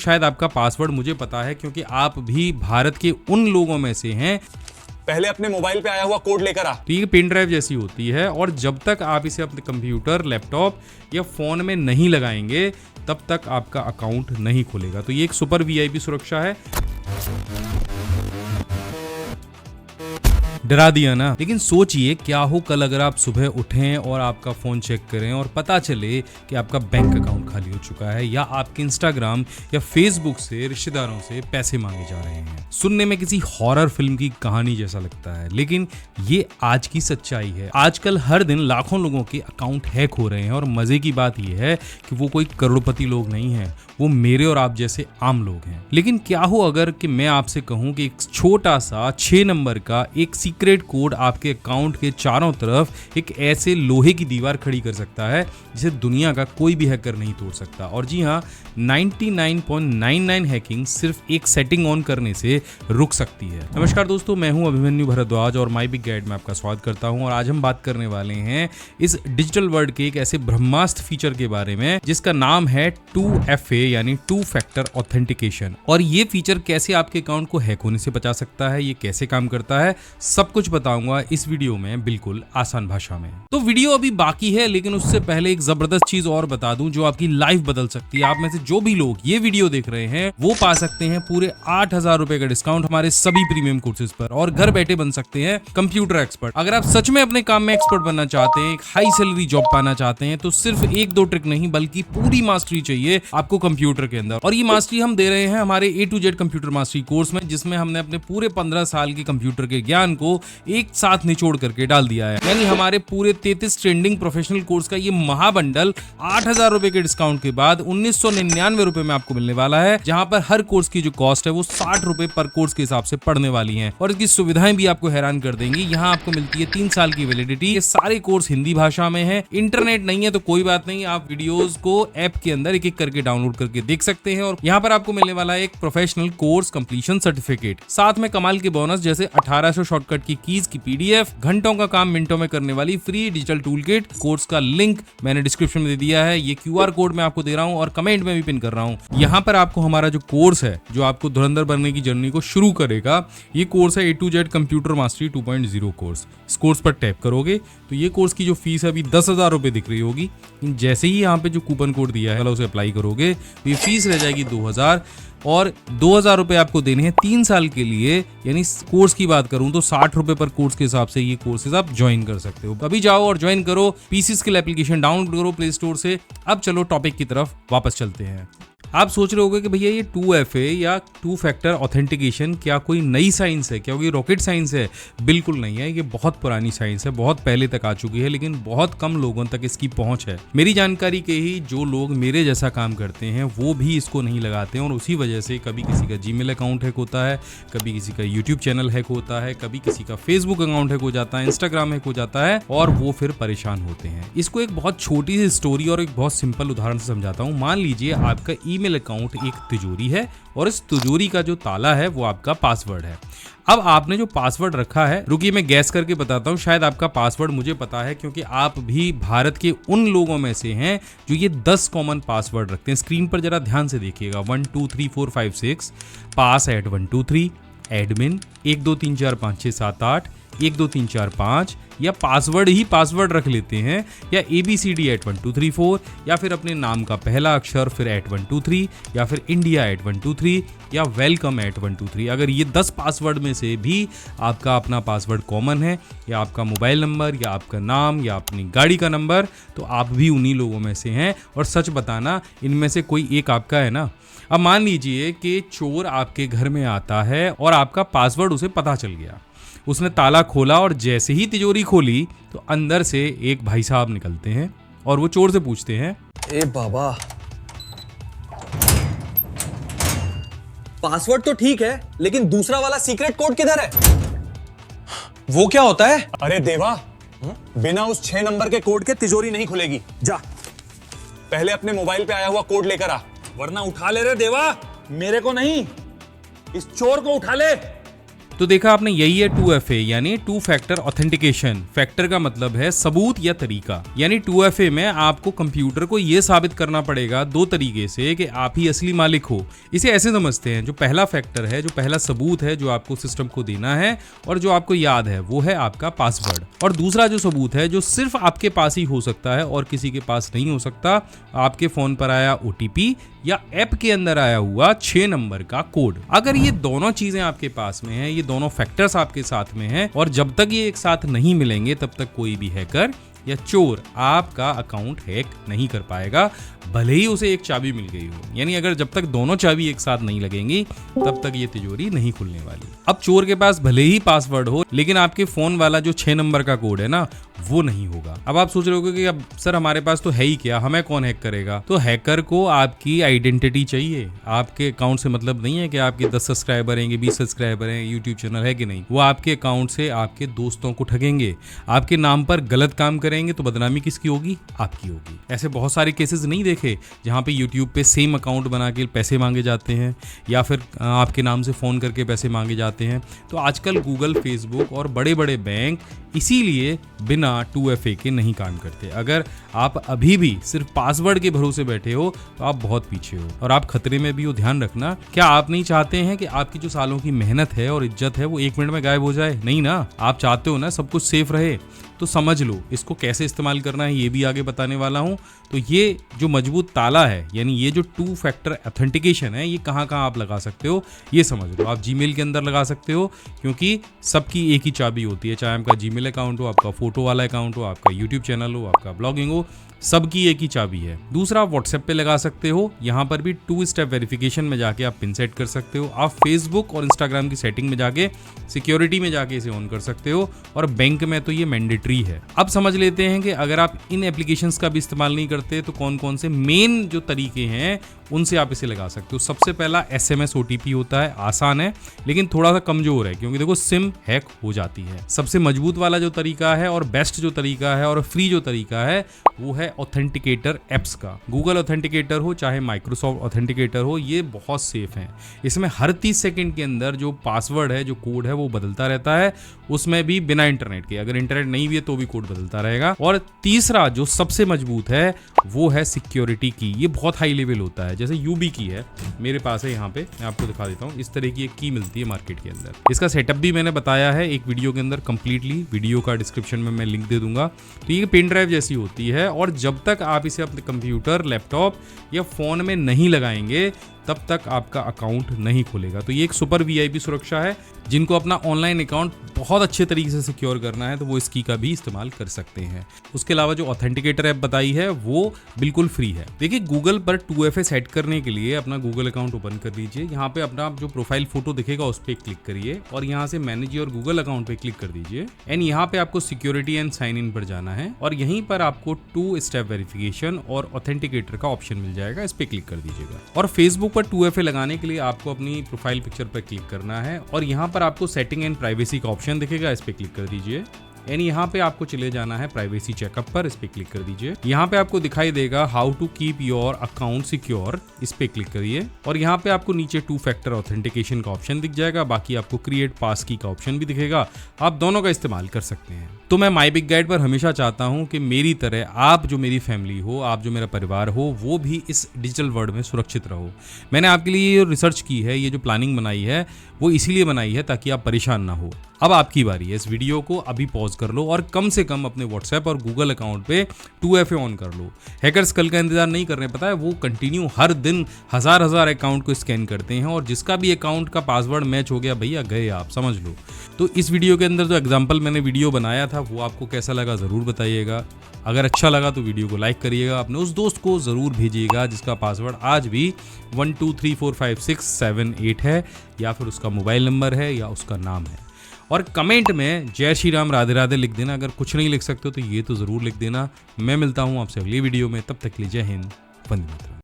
शायद आपका पासवर्ड मुझे पता है क्योंकि आप भी भारत के उन लोगों में से हैं। पहले अपने मोबाइल पे आया हुआ कोड लेकर आ। तो ये पेन ड्राइव जैसी होती है और जब तक आप इसे अपने कंप्यूटर, लैपटॉप या फोन में नहीं लगाएंगे तब तक आपका अकाउंट नहीं खुलेगा। तो ये एक सुपर वीआईपी सुरक्षा है। डरा दिया ना। लेकिन सोचिए क्या हो कल अगर आप सुबह उठें और आपका फोन चेक करें और पता चले कि आपका बैंक अकाउंट खाली हो चुका है या आपके इंस्टाग्राम या फेसबुक से रिश्तेदारों से पैसे मांगे जा रहे हैं। सुनने में किसी हॉरर फिल्म की कहानी जैसा लगता है, लेकिन ये आज की सच्चाई है। आजकल हर दिन लाखों लोगों के अकाउंट हैक हो रहे हैं और मजे की बात यह है कि वो कोई करोड़पति लोग नहीं हैं, वो मेरे और आप जैसे आम लोग हैं। लेकिन क्या हो अगर कि मैं आपसे कहूं कि एक छोटा सा 6 नंबर का एक सीक्रेट कोड आपके अकाउंट के चारों तरफ एक ऐसे लोहे की दीवार खड़ी कर सकता है जिसे दुनिया का कोई भी हैकर नहीं तोड़ सकता। और जी हाँ, 99.99 हैकिंग सिर्फ एक सेटिंग ऑन करने से रुक सकती है। नमस्कार दोस्तों, मैं हूं अभिमन्यु भरद्वाज और माय बिग गाइड में आपका स्वागत करता हूं। और आज हम बात करने वाले हैं इस डिजिटल वर्ल्ड के एक ऐसे ब्रह्मास्त्र फीचर के बारे में जिसका नाम है 2FA यानी टू फैक्टर ऑथेंटिकेशन। और ये फीचर कैसे आपके अकाउंट को हैक होने से बचा सकता है, ये कैसे काम करता है, सब कुछ बताऊंगा इस वीडियो में बिल्कुल आसान भाषा में। तो वीडियो अभी बाकी है, लेकिन उससे पहले एक जबरदस्त चीज और बता दूं जो आपकी लाइफ बदल सकती है। आप में से जो भी लोग ये वीडियो देख रहे हैं वो पा सकते हैं पूरे 8,000 रुपए का डिस्काउंट हमारे सभी प्रीमियम कोर्सेज पर और घर बैठे बन सकते हैं कंप्यूटर एक्सपर्ट। अगर आप सच में अपने काम में एक्सपर्ट बनना चाहते हैं, एक हाई सैलरी जॉब पाना चाहते हैं, तो सिर्फ 1-2 ट्रिक नहीं बल्कि पूरी मास्टरी चाहिए आपको कंप्यूटर के अंदर। और ये मास्टरी हम दे रहे हैं हमारे A to Z computer mastery course में, जिसमें हमने अपने पूरे 15 साल के कंप्यूटर के ज्ञान को एक साथ निचोड़ करके डाल दिया है। यानी हमारे पूरे 33 ट्रेंडिंग प्रोफेशनल कोर्स का ये महाबंडल 8,000 रुपए के डिस्काउंट के बाद 1999 रुपए में आपको मिलने वाला है, जहां पर हर कोर्स की जो कॉस्ट है वो 60 रुपए पर कोर्स के हिसाब से पड़ने वाली है। और इसकी सुविधाएं भी आपको हैरान कर देंगी। यहाँ आपको मिलती है 3 साल की वैलिडिटी। ये सारे कोर्स हिंदी भाषा में है। इंटरनेट नहीं है तो कोई बात नहीं, आप वीडियोस को ऐप के अंदर एक एक करके डाउनलोड करके देख सकते हैं। और यहाँ पर आपको मिलने वाला है एक प्रोफेशनल कोर्स कंप्लीशन सर्टिफिकेट, साथ में कमाल के बोनस जैसे 1800 शॉर्टकट की कीज की PDF, घंटों का काम मिनटों में करने वाली free digital tool kit. Course का लिंक मैंने डिस्क्रिप्शन में दे दिया है। ये QR कोड मैं आपको दे रहा हूँ और कमेंट में भी पिन कर रहा हूँ। यहाँ पर आपको हमारा जो कोर्स है जो आपको धुरंधर बनने की जर्नी को शुरू करेगा, ये कोर्स है A to Z computer mastery 2.0 course. इस कोर्स पर टैप करोगे तो ये कोर्स की जो फीस है अभी 10,000 रुपए दिख रही होगी। जैसे ही यहाँ पे जो कूपन कोड दिया है उसे अप्लाई करोगे तो ये फीस रह जाएगी 2,000 और 2,000 रुपए आपको देने हैं 3 साल के लिए। यानी कोर्स की बात करूं तो 60 रुपए पर कोर्स के हिसाब से ये कोर्सेज आप ज्वाइन कर सकते हो। अभी जाओ और ज्वाइन करो, पीसी स्किल एप्लीकेशन डाउनलोड करो प्ले स्टोर से। अब चलो टॉपिक की तरफ वापस चलते हैं। आप सोच रहे होंगे कि भैया ये 2FA या टू फैक्टर ऑथेंटिकेशन क्या कोई नई साइंस है, क्या कोई रॉकेट साइंस है? बिल्कुल नहीं है। ये बहुत पुरानी साइंस है, बहुत पहले तक आ चुकी है, लेकिन बहुत कम लोगों तक इसकी पहुंच है। मेरी जानकारी के ही जो लोग मेरे जैसा काम करते हैं वो भी इसको नहीं लगाते हैं और उसी वजह से कभी किसी का Gmail अकाउंट हैक होता है, कभी किसी का YouTube चैनल हैक होता है, कभी किसी का Facebook अकाउंट हैक हो जाता है, Instagram हैक हो जाता है और वो फिर परेशान होते हैं। इसको एक बहुत छोटी सी स्टोरी और एक बहुत सिंपल उदाहरण से समझाता हूँ। मान लीजिए आपका ईमेल अकाउंट एक तिजोरी है और इस तिजोरी का जो ताला है वो आपका पासवर्ड है। अब आपने जो पासवर्ड रखा है, रुकिए मैं गैस करके बताता हूँ, शायद आपका पासवर्ड मुझे पता है क्योंकि आप भी भारत के उन लोगों में से हैं जो ये 10 कॉमन पासवर्ड रखते हैं। स्क्रीन पर जरा ध्यान से देखिएगा। 1 2 3 4 5 6, पास @ 1 2 3, एडमिन 1 2 3 4 5 6 7 8, 1 2 3 4 5, या पासवर्ड ही पासवर्ड रख लेते हैं, या ABCD @ 1 2 3 4, या फिर अपने नाम का पहला अक्षर फिर @ 1 2 3, या फिर इंडिया @ 1 2 3, या वेलकम @ 1 2 3। अगर ये 10 पासवर्ड में से भी आपका अपना पासवर्ड कॉमन है, या आपका मोबाइल नंबर, या आपका नाम, या अपनी गाड़ी का नंबर, तो आप भी उन्हीं लोगों में से हैं। और सच बताना, इनमें से कोई एक आपका है ना। अब मान लीजिए कि चोर आपके घर में आता है और आपका पासवर्ड उसे पता चल गया। उसने ताला खोला और जैसे ही तिजोरी खोली तो अंदर से एक भाई साहब निकलते हैं और वो चोर से पूछते हैं, ए बाबा, पासवर्ड तो ठीक है लेकिन दूसरा वाला सीक्रेट कोड किधर है? वो क्या होता है? अरे देवा, बिना उस 6 नंबर के कोड के तिजोरी नहीं खुलेगी। जा, पहले अपने मोबाइल पे आया हुआ कोड लेकर आ, वरना उठा ले रे देवा, मेरे को नहीं, इस चोर को उठा ले। तो देखा आपने, यही है 2FA यानी टू फैक्टर ऑथेंटिकेशन। फैक्टर का मतलब है सबूत या तरीका, यानी 2FA में आपको कंप्यूटर को यह साबित करना पड़ेगा दो तरीके से कि आप ही असली मालिक हो। इसे ऐसे समझते हैं, जो पहला फैक्टर है, जो पहला सबूत है जो आपको सिस्टम को देना है और जो आपको याद है, वो है आपका पासवर्ड। और दूसरा जो सबूत है जो सिर्फ आपके पास ही हो सकता है और किसी के पास नहीं हो सकता, आपके फोन पर आया OTP या ऐप के अंदर आया हुआ 6 नंबर का कोड। अगर ये दोनों चीजें आपके पास में हैं, ये दोनों फैक्टर्स आपके साथ में हैं और जब तक ये एक साथ नहीं मिलेंगे तब तक कोई भी हैकर या चोर आपका अकाउंट हैक नहीं कर पाएगा, भले ही उसे एक चाबी मिल गई हो। यानी अगर जब तक दोनों चाबी एक साथ नहीं लगेंगी तब तक ये तिजोरी नहीं खुलने वाली। अब चोर के पास भले ही पासवर्ड हो, लेकिन आपके फोन वाला जो 6 नंबर का कोड है ना, वो नहीं होगा। अब आप सोच रहे होगे कि अब सर हमारे पास तो है ही क्या, हमें कौन हैक करेगा? तो हैकर को आपकी आइडेंटिटी चाहिए। आपके अकाउंट से मतलब नहीं है कि आपके 10 सब्सक्राइबर हैं, 20 सब्सक्राइबर हैं, यूट्यूब चैनल है कि नहीं। वो आपके अकाउंट से आपके दोस्तों को ठगेंगे, आपके नाम पर गलत काम करेंगे, तो बदनामी किसकी होगी? आपकी होगी। ऐसे बहुत सारे केसेस नहीं देखे जहां पे यूट्यूब पे सेम अकाउंट बना के पैसे मांगे जाते हैं या फिर आपके नाम से फ़ोन करके पैसे मांगे जाते हैं। तो आजकल गूगल, फेसबुक और बड़े बड़े बैंक इसीलिए बिना 2FA के नहीं काम करते। अगर आप अभी भी सिर्फ पासवर्ड के भरोसे बैठे हो तो आप बहुत पीछे हो और आप खतरे में भी हो। ध्यान रखना, क्या आप नहीं चाहते हैं कि आपकी जो सालों की मेहनत है और इज्जत है वो 1 मिनट में गायब हो जाए? नहीं ना, आप चाहते हो ना सब कुछ सेफ रहे। तो समझ लो, इसको कैसे इस्तेमाल करना है ये भी आगे बताने वाला हूँ। तो ये जो मजबूत ताला है, यानी ये जो 2 फैक्टर ऑथेंटिकेशन है, ये कहाँ कहाँ आप लगा सकते हो ये समझ लो। आप जीमेल के अंदर लगा सकते हो, क्योंकि सबकी एक ही चाबी होती है, चाहे आपका जीमेल अकाउंट हो, आपका फोटो वाला अकाउंट हो, आपका यूट्यूब चैनल हो, आपका ब्लॉगिंग हो, सबकी एक ही चाबी है। दूसरा, व्हाट्सएप पे लगा सकते हो, यहाँ पर भी 2 स्टेप वेरिफिकेशन में जाके आप पिन सेट कर सकते हो। आप फेसबुक और इंस्टाग्राम की सेटिंग में जाके सिक्योरिटी में जाके इसे ऑन कर सकते हो और बैंक में तो ये मैंडेटरी है। अब समझ लेते हैं कि अगर आप इन एप्लीकेशंस का भी इस्तेमाल नहीं करते तो कौन कौन से मेन जो तरीके हैं उनसे आप इसे लगा सकते हो। सबसे पहला SMS OTP होता है, आसान है लेकिन थोड़ा सा कमजोर है, क्योंकि देखो सिम हैक हो जाती है। सबसे मजबूत वाला जो तरीका है और बेस्ट जो तरीका है और फ्री जो तरीका है वो है ऑथेंटिकेटर एप्स का। गूगल ऑथेंटिकेटर हो चाहे माइक्रोसॉफ्ट ऑथेंटिकेटर हो, ये बहुत सेफ हैं। इसमें हर 30 सेकंड के अंदर जो पासवर्ड है, जो कोड है, वो बदलता रहता है, उसमें भी बिना इंटरनेट के। अगर इंटरनेट नहीं भी है तो भी कोड बदलता रहेगा। और तीसरा जो सबसे मजबूत है वो है सिक्योरिटी की। ये बहुत हाई लेवल होता है, जैसे UB की है मेरे पास है, यहाँ पे मैं आपको दिखा देता हूँ। इस तरह की एक की मिलती है मार्केट के अंदर। इसका सेटअप भी मैंने बताया है एक वीडियो के अंदर कंप्लीटली, वीडियो का डिस्क्रिप्शन में मैं लिंक दे दूंगा। तो ये पेन ड्राइव जैसी होती है और जब तक आप इसे अपने कंप्यूटर, लैपटॉप या फोन में नहीं लगाएंगे तब तक आपका अकाउंट नहीं खुलेगा। तो ये एक सुपर VIP सुरक्षा है। जिनको अपना ऑनलाइन अकाउंट बहुत अच्छे तरीके से सिक्योर करना है तो वो इस की का भी इस्तेमाल कर सकते हैं। उसके अलावा जो ऑथेंटिकेटर ऐप बताई है वो बिल्कुल फ्री है। देखिए, गूगल पर 2FA सेट करने के लिए अपना गूगल अकाउंट ओपन कर लीजिए। यहाँ पे अपना जो प्रोफाइल फोटो दिखेगा उस पर क्लिक करिए और यहाँ से मैनेज योर गूगल अकाउंट पे क्लिक कर दीजिए। एंड यहाँ पे आपको सिक्योरिटी एंड साइन इन पर जाना है और यहीं पर आपको 2 स्टेप वेरिफिकेशन और ऑथेंटिकेटर का ऑप्शन मिल जाएगा, इस पे क्लिक कर दीजिएगा। और फेसबुक पर 2FA लगाने के लिए आपको अपनी प्रोफाइल पिक्चर पर क्लिक करना है और यहाँ पर आपको सेटिंग एंड प्राइवेसी का ऑप्शन दिखेगा, इस पे क्लिक कर दीजिए। एंड यहाँ पे आपको चले जाना है प्राइवेसी चेकअप पर, इस पे क्लिक कर दीजिए। यहाँ पे आपको दिखाई देगा how to keep your account secure, इस पे क्लिक करिए और यहाँ पे आपको नीचे 2 फैक्टर ऑथेंटिकेशन का ऑप्शन दिख जाएगा। बाकी आपको क्रिएट पास की का ऑप्शन भी दिखेगा, आप दोनों का इस्तेमाल कर सकते हैं। तो मैं माई बिग गाइड पर हमेशा चाहता हूँ कि मेरी तरह आप जो मेरी फैमिली हो, आप जो मेरा परिवार हो, वो भी इस डिजिटल वर्ल्ड में सुरक्षित रहो। मैंने आपके लिए ये रिसर्च की है, ये जो प्लानिंग बनाई है वो इसीलिए बनाई है ताकि आप परेशान ना हो। अब आपकी बारी है, इस वीडियो को अभी पॉज कर लो और कम से कम अपने व्हाट्सएप और गूगल अकाउंट पे 2FA ऑन कर लो। हैकर्स कल का इंतजार नहीं कर रहे, पता है, वो कंटिन्यू हर दिन हजार अकाउंट को स्कैन करते हैं और जिसका भी अकाउंट का पासवर्ड मैच हो गया, भैया गए आप, समझ लो। तो इस वीडियो के अंदर जो एग्जाम्पल मैंने वीडियो बनाया था वो आपको कैसा लगा ज़रूर बताइएगा। अगर अच्छा लगा तो वीडियो को लाइक करिएगा, अपने उस दोस्त को ज़रूर भेजिएगा जिसका पासवर्ड आज भी 12345678 है या फिर उसका मोबाइल नंबर है या उसका नाम है। और कमेंट में जय श्री राम, राधे राधे लिख देना। अगर कुछ नहीं लिख सकते हो तो ये तो ज़रूर लिख देना। मैं मिलता हूँ आपसे अगली वीडियो में, तब तक के लिए जय हिंद, वंदे मातरम।